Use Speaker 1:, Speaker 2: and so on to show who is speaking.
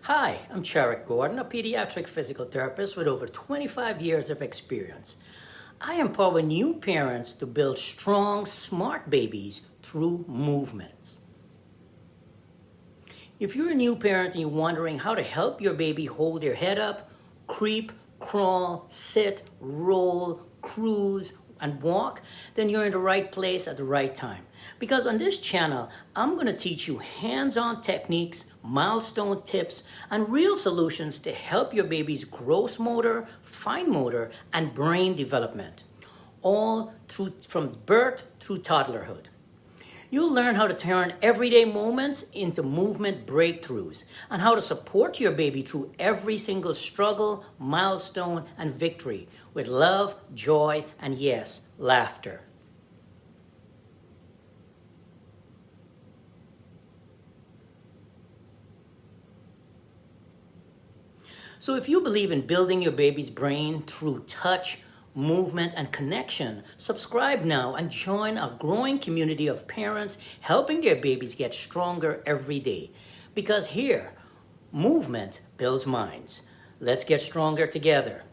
Speaker 1: Hi, I'm Cherrick Gordon, a pediatric physical therapist with over 25 years of experience. I empower new parents to build strong, smart babies through movements. If you're a new parent and you're wondering how to help your baby hold their head up, creep, crawl, sit, roll, cruise, and walk, then you're in the right place at the right time. Because on this channel, I'm going to teach you hands-on techniques, milestone tips, and real solutions to help your baby's gross motor, fine motor, and brain development, all from birth through toddlerhood. You'll learn how to turn everyday moments into movement breakthroughs and how to support your baby through every single struggle, milestone, and victory with love, joy, and yes, laughter. So if you believe in building your baby's brain through touch, movement, and connection, subscribe now and join a growing community of parents helping their babies get stronger every day. Because here, movement builds minds. Let's get stronger together.